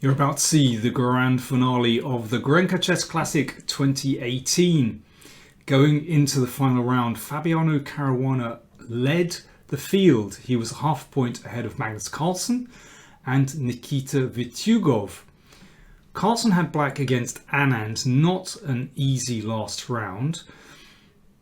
You're about to see the grand finale of the Grenke Chess Classic 2018. Going into the final round, Fabiano Caruana led the field. He was half a point ahead of Magnus Carlsen and Nikita Vitiugov. Carlsen had black against Anand, not an easy last round.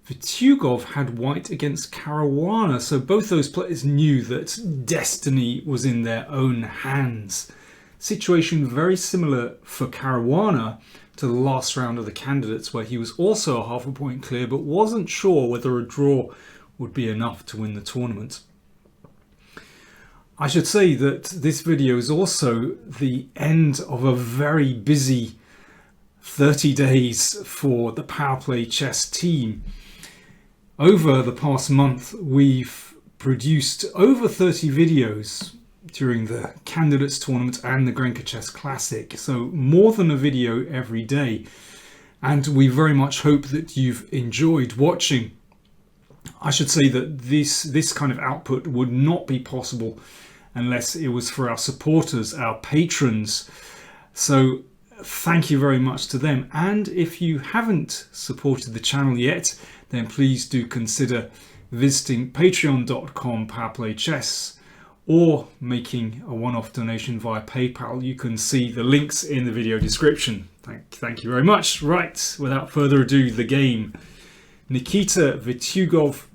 Vitiugov had white against Caruana, so both those players knew that destiny was in their own hands. Situation very similar for Caruana to the last round of the candidates, where he was also a half a point clear but wasn't sure whether a draw would be enough to win the tournament. I should say that this video is also the end of a very busy 30 days for the PowerPlayChess team. Over the past month, we've produced over 30 videos during the Candidates Tournament and the Grenke Chess Classic, so more than a video every day, and we very much hope that you've enjoyed watching. I should say that this kind of output would not be possible unless it was for our supporters, our patrons, so thank you very much to them. And if you haven't supported the channel yet, then please do consider visiting patreon.com/PowerPlayChess or making a one-off donation via PayPal. You can see the links in the video description. Thank you very much. Right, without further ado, the game. Nikita Vitiugov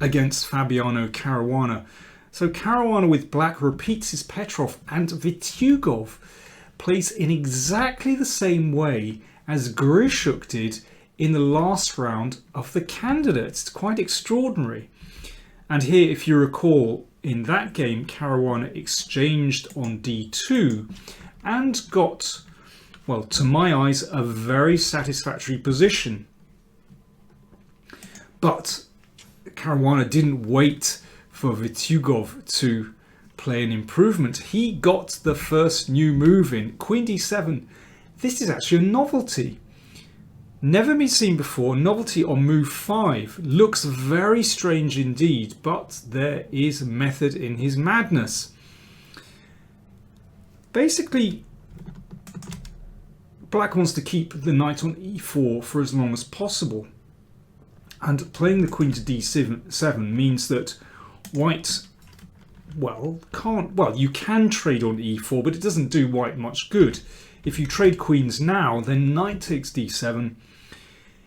against Fabiano Caruana. So Caruana with black repeats his Petrov, and Vitiugov plays in exactly the same way as Grishuk did in the last round of the candidates. It's quite extraordinary. And here, if you recall, in that game, Caruana exchanged on d2 and got, well, to my eyes, a very satisfactory position. But Caruana didn't wait for Vitiugov to play an improvement. He got the first new move in, Queen d7. This is actually a novelty. Never been seen before. Novelty on move 5. Looks very strange indeed, but there is method in his madness. Basically, black wants to keep the knight on e4 for as long as possible. And playing the queen to d7 means that white, you can trade on e4, but it doesn't do white much good. If you trade queens now, then knight takes d7,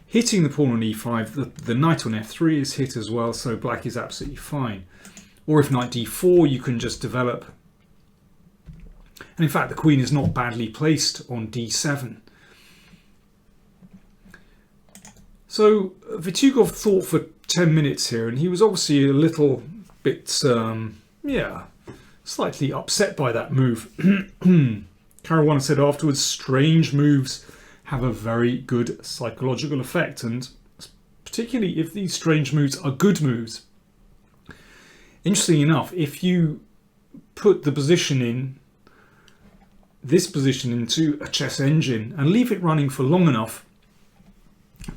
hitting the pawn on e5. The knight on f3 is hit as well, so black is absolutely fine. Or if knight d4, you can just develop. And in fact, the queen is not badly placed on d7. So Vitiugov thought for 10 minutes here, and he was obviously a little bit, slightly upset by that move. Caruana said afterwards, strange moves have a very good psychological effect, and particularly if these strange moves are good moves. Interestingly enough, if you put the position in, this position into a chess engine and leave it running for long enough,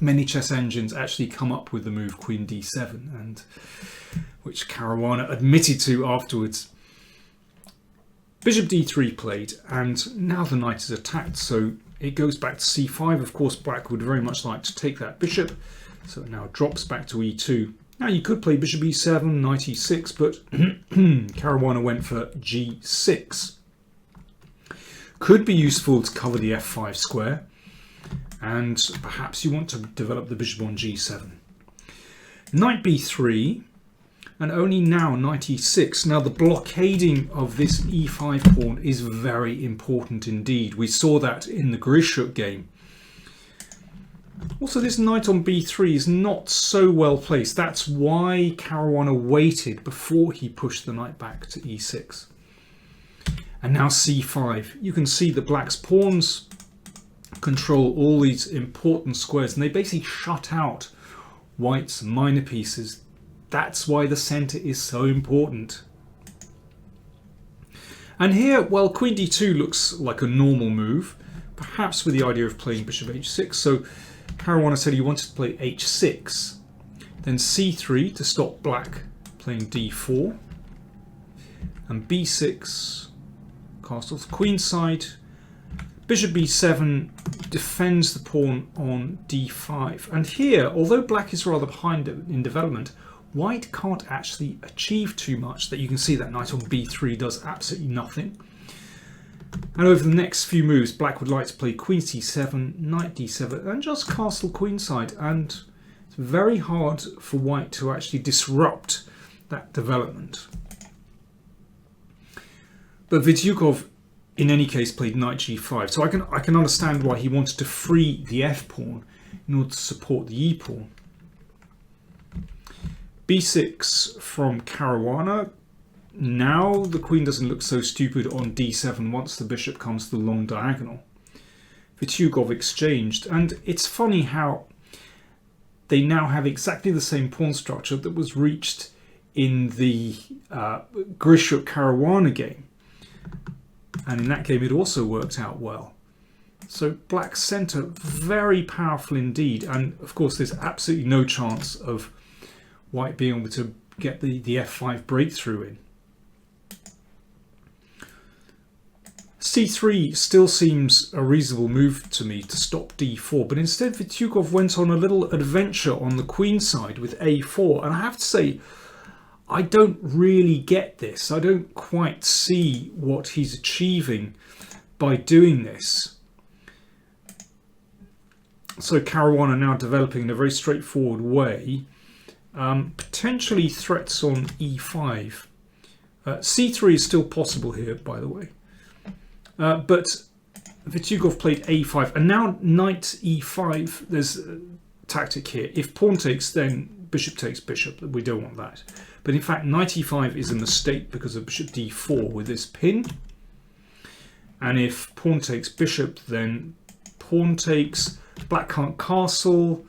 many chess engines actually come up with the move Queen d7, and which Caruana admitted to afterwards. Bishop d3 played, and now the knight is attacked, so it goes back to c5. Of course, black would very much like to take that bishop, so it now drops back to e2. Now you could play bishop e7, knight e6, but Caruana went for g6. Could be useful to cover the f5 square, and perhaps you want to develop the bishop on g7. Knight b3, and only now knight e6. Now the blockading of this e5 pawn is very important indeed. We saw that in the Grishuk game. Also, this knight on b3 is not so well placed. That's why Caruana waited before he pushed the knight back to e6. And now c5. You can see that black's pawns control all these important squares, and they basically shut out white's minor pieces. That's why the center is so important. And here, well, queen d2 looks like a normal move, perhaps with the idea of playing bishop h6. So Caruana said he wanted to play h6, then c3 to stop black playing d4, and b6, castles. Queenside, bishop b7 defends the pawn on d5. And here, although black is rather behind in development, white can't actually achieve too much. That you can see that knight on b3 does absolutely nothing. And over the next few moves, black would like to play queen c7, knight d7, and just castle queenside. And it's very hard for white to actually disrupt that development. But Vitiugov, in any case, played knight g5. So I can understand why he wanted to free the f pawn in order to support the e pawn. b6 from Caruana. Now the queen doesn't look so stupid on d7 once the bishop comes to the long diagonal. Vitiugov exchanged, and it's funny how they now have exactly the same pawn structure that was reached in the Grishuk-Caruana game. And in that game it also worked out well. So black's centre, very powerful indeed, and of course there's absolutely no chance of white being able to get the f5 breakthrough in. c3 still seems a reasonable move to me to stop d4, but instead Vitiugov went on a little adventure on the queen side with a4, and I have to say I don't really get this. I don't quite see what he's achieving by doing this. So Caruana now developing in a very straightforward way, potentially threats on e5. c3 is still possible here, by the way. But Vitiugov played a5, and now knight e5. There's a tactic here. If pawn takes, then bishop takes bishop. We don't want that. But in fact, knight e5 is a mistake because of bishop d4 with this pin. And if pawn takes bishop, then pawn takes. Black can't castle.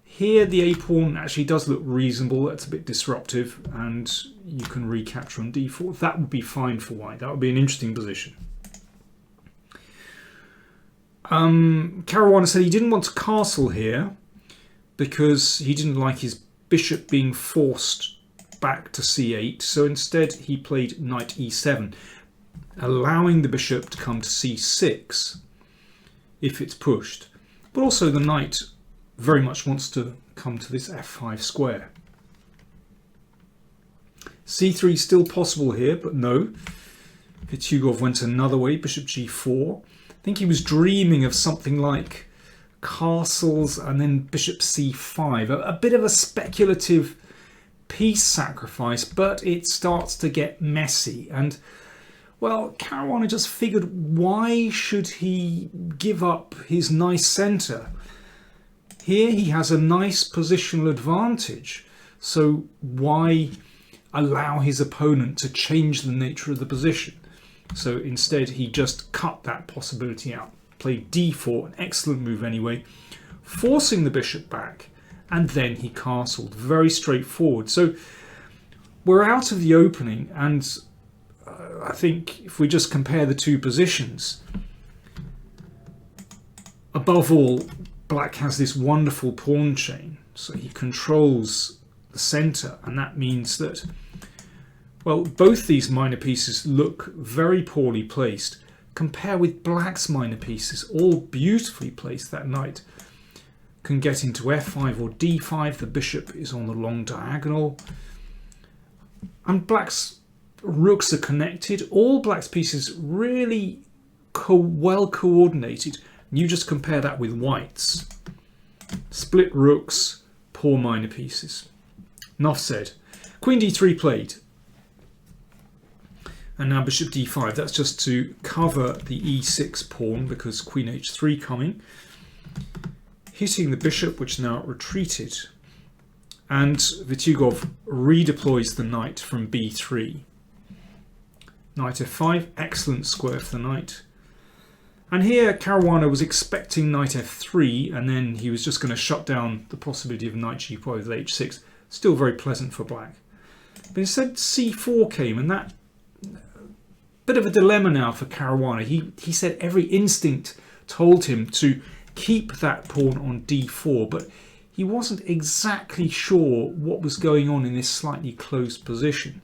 Here the a pawn actually does look reasonable. That's a bit disruptive, and you can recapture on d4. That would be fine for white. That would be an interesting position. Caruana said he didn't want to castle here because he didn't like his bishop being forced back to c8, so instead he played knight e7, allowing the bishop to come to c6 if it's pushed. But also the knight very much wants to come to this f5 square. c3 is still possible here, but no. Vitiugov went another way, bishop g4. I think he was dreaming of something like castles and then bishop c5, a bit of a speculative piece sacrifice, but it starts to get messy. And well, Caruana just figured, why should he give up his nice centre? Here he has a nice positional advantage, so why allow his opponent to change the nature of the position? So instead he just cut that possibility out, played d4, an excellent move anyway, forcing the bishop back, and then he castled. Very straightforward. So we're out of the opening, and I think if we just compare the two positions, above all, black has this wonderful pawn chain, so he controls the center, and that means that, well, both these minor pieces look very poorly placed. Compare with black's minor pieces, all beautifully placed. That knight can get into f5 or d5. The bishop is on the long diagonal. And black's rooks are connected. All black's pieces really well coordinated. You just compare that with white's. Split rooks, poor minor pieces. Enough said. Queen d3 played. And now bishop d5. That's just to cover the e6 pawn because queen h3 coming. Hitting the bishop, which now retreated. And Vitiugov redeploys the knight from b3. Knight f5, excellent square for the knight. And here Caruana was expecting knight f3, and then he was just going to shut down the possibility of knight g5 with h6. Still very pleasant for black. But instead c4 came, and that bit of a dilemma now for Caruana. He said every instinct told him to keep that pawn on d4, but he wasn't exactly sure what was going on in this slightly closed position.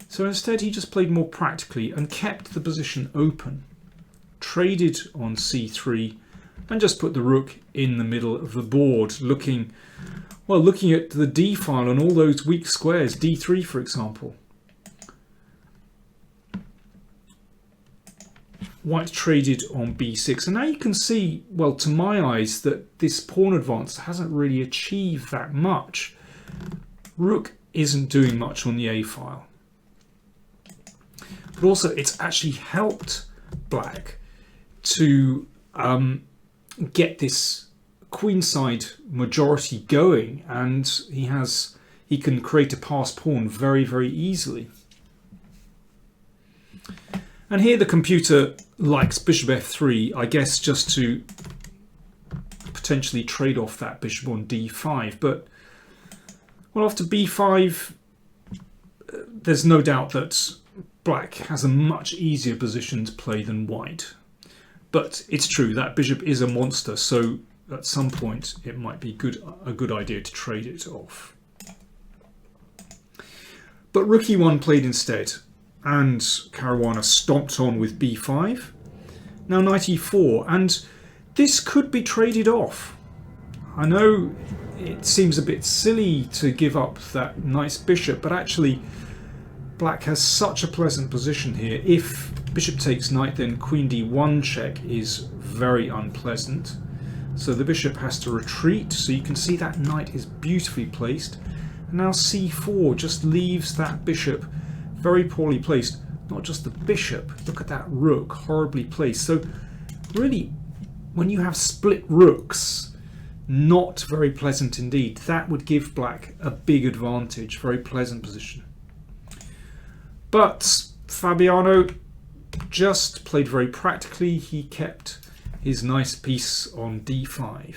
So instead he just played more practically and kept the position open, traded on c3 and just put the rook in the middle of the board, looking at the d file and all those weak squares, d3 for example. White traded on b6, and now you can see, well, to my eyes, that this pawn advance hasn't really achieved that much. Rook isn't doing much on the a file, but also it's actually helped black to get this queenside majority going, and he can create a passed pawn very, very easily. And here the computer likes bishop f3, I guess, just to potentially trade off that bishop on d5. But, well, after b5, there's no doubt that black has a much easier position to play than white. But it's true, that bishop is a monster, so at some point it might be a good idea to trade it off. But rook e1 played instead, and Caruana stomped on with b5. Now knight e4, and this could be traded off. I know it seems a bit silly to give up that nice bishop, but actually black has such a pleasant position here. If bishop takes knight, then queen d1 check is very unpleasant. So the bishop has to retreat, so you can see that knight is beautifully placed. And now c4 just leaves that bishop very poorly placed. Not just the bishop, look at that rook, horribly placed. So really, when you have split rooks, not very pleasant indeed. That would give black a big advantage, very pleasant position. But Fabiano just played very practically. He kept his nice piece on d5.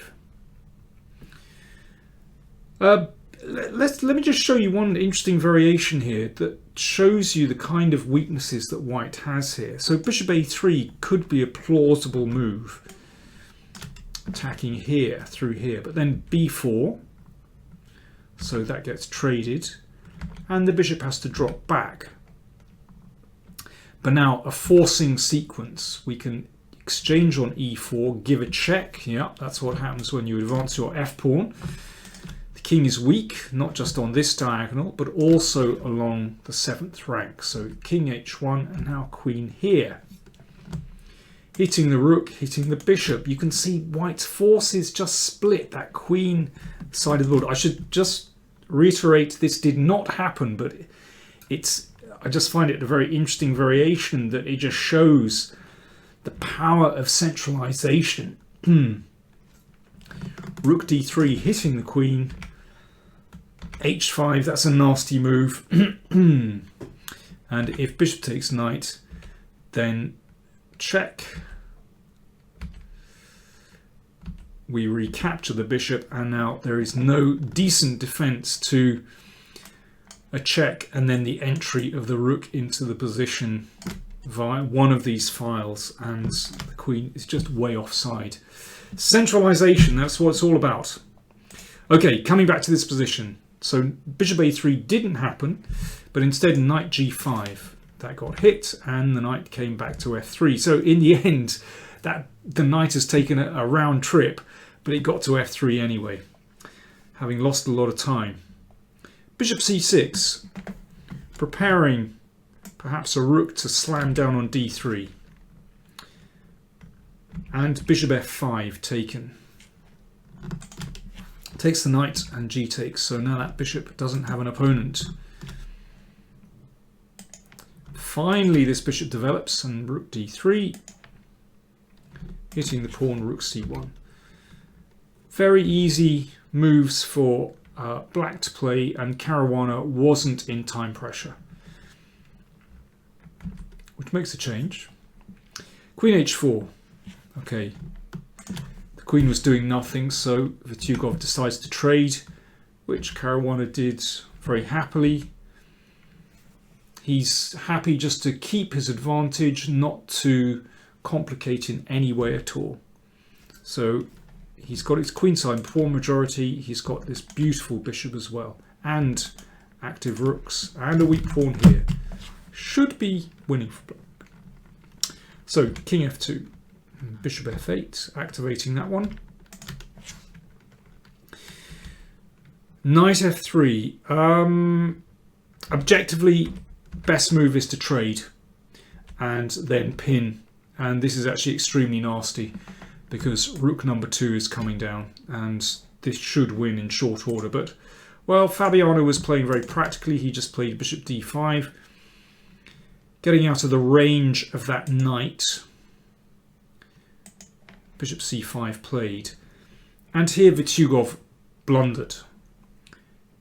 Let me just show you one interesting variation here that shows you the kind of weaknesses that white has here. So bishop a3 could be a plausible move, attacking here through here, but then b4, so that gets traded, and the bishop has to drop back. But now a forcing sequence, we can exchange on e4, give a check. Yeah, that's what happens when you advance your f pawn. King is weak, not just on this diagonal, but also along the 7th rank. So king h1, and now queen here. Hitting the rook, hitting the bishop. You can see white's forces just split that queen side of the board. I should just reiterate, this did not happen, but I just find it a very interesting variation that it just shows the power of centralization. Rook d3 hitting the queen. h5, that's a nasty move. And if bishop takes knight, then check. We recapture the bishop, and now there is no decent defense to a check and then the entry of the rook into the position via one of these files, and the queen is just way offside. Centralization, that's what it's all about. Okay, coming back to this position. So bishop a3 didn't happen, but instead knight g5. That got hit, and the knight came back to f3. So in the end, the knight has taken a round trip, but it got to f3 anyway, having lost a lot of time. Bishop c6, preparing perhaps a rook to slam down on d3. And bishop f5 taken. Takes the knight and g takes, so now that bishop doesn't have an opponent. Finally this bishop develops, and rook d3, hitting the pawn, rook c1. Very easy moves for black to play, and Caruana wasn't in time pressure, which makes a change. Queen h4. Okay, the queen was doing nothing, so Vitiugov decides to trade, which Caruana did very happily. He's happy just to keep his advantage, not to complicate in any way at all. So he's got his queenside pawn majority, he's got this beautiful bishop as well, and active rooks, and a weak pawn here. should be winning for black. So king f2, bishop f8, activating that one. Knight f3. Objectively, best move is to trade and then pin. And this is actually extremely nasty because rook number 2 is coming down and this should win in short order. But, well, Fabiano was playing very practically. He just played bishop d5, getting out of the range of that knight. Bishop c5 played. And here Vitiugov blundered.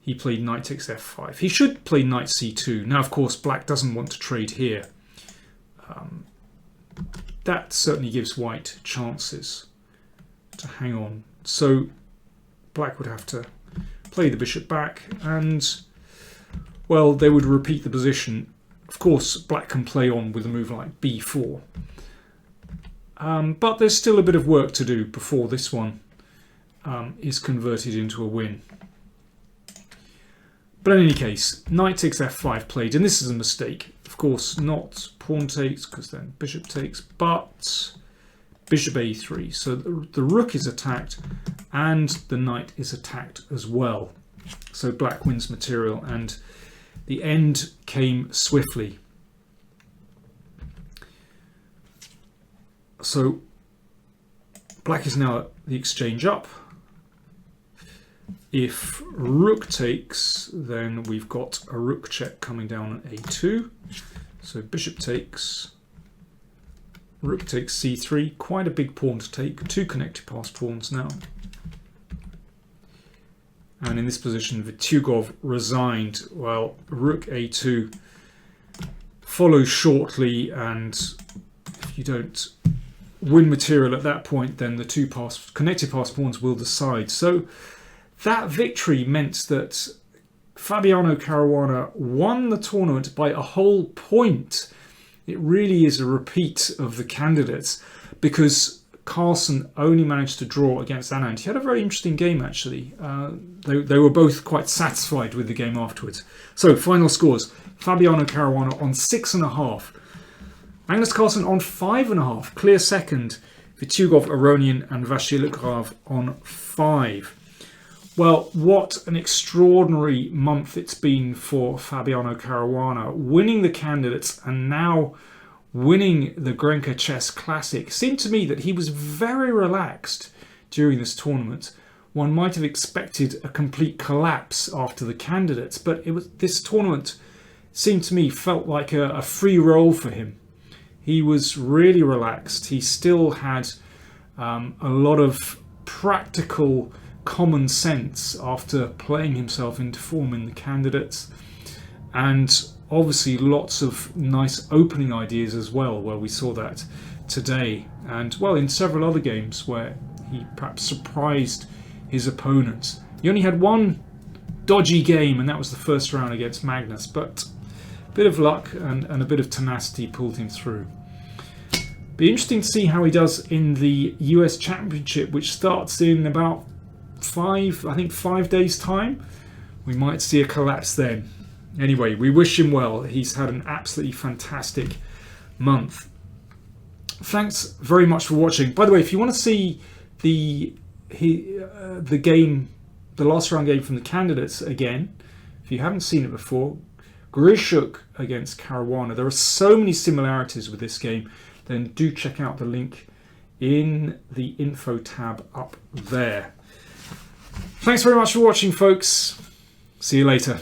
He played knight takes f5. He should play knight c2. Now, of course, black doesn't want to trade here. That certainly gives white chances to hang on. So black would have to play the bishop back and, well, they would repeat the position. Of course, black can play on with a move like b4. But there's still a bit of work to do before this one is converted into a win. But in any case, knight takes f5 played, and this is a mistake. Of course, not pawn takes, because then bishop takes, but bishop a3. So the rook is attacked, and the knight is attacked as well. So black wins material, and the end came swiftly. So black is now at the exchange up. If rook takes, then we've got a rook check coming down on a2. So bishop takes, rook takes c3. Quite a big pawn to take. 2 connected pass pawns now. And in this position, Vitiugov resigned. Well, rook a2 follows shortly, and if you don't win material at that point, then the 2 connected pass pawns will decide. So that victory meant that Fabiano Caruana won the tournament by a whole point. It really is a repeat of the candidates because Carlsen only managed to draw against Anand. He had a very interesting game, actually. They were both quite satisfied with the game afterwards. So, final scores. Fabiano Caruana on 6.5. Magnus Carlsen on 5.5. Clear second. Vitiugov, Aronian and Vashilogrov on 5. Well, what an extraordinary month it's been for Fabiano Caruana, winning the candidates and now winning the Grenke Chess Classic. It seemed to me that he was very relaxed during this tournament. One might have expected a complete collapse after the candidates, but this tournament seemed to me felt like a free roll for him. He was really relaxed. He still had a lot of practical common sense after playing himself into form in the candidates, and obviously lots of nice opening ideas as well, where we saw that today, and well, in several other games where he perhaps surprised his opponents. He only had one dodgy game, and that was the first round against Magnus, but a bit of luck and a bit of tenacity pulled him through. Be interesting to see how he does in the US Championship, which starts in about 5 days time. We might see a collapse then. Anyway, we wish him well. He's had an absolutely fantastic month. Thanks very much for watching. By the way, if you want to see the game, the last round game from the candidates again, if you haven't seen it before, Grishuk against Caruana. There are so many similarities with this game. Then do check out the link in the info tab up there. Thanks very much for watching, folks. See you later.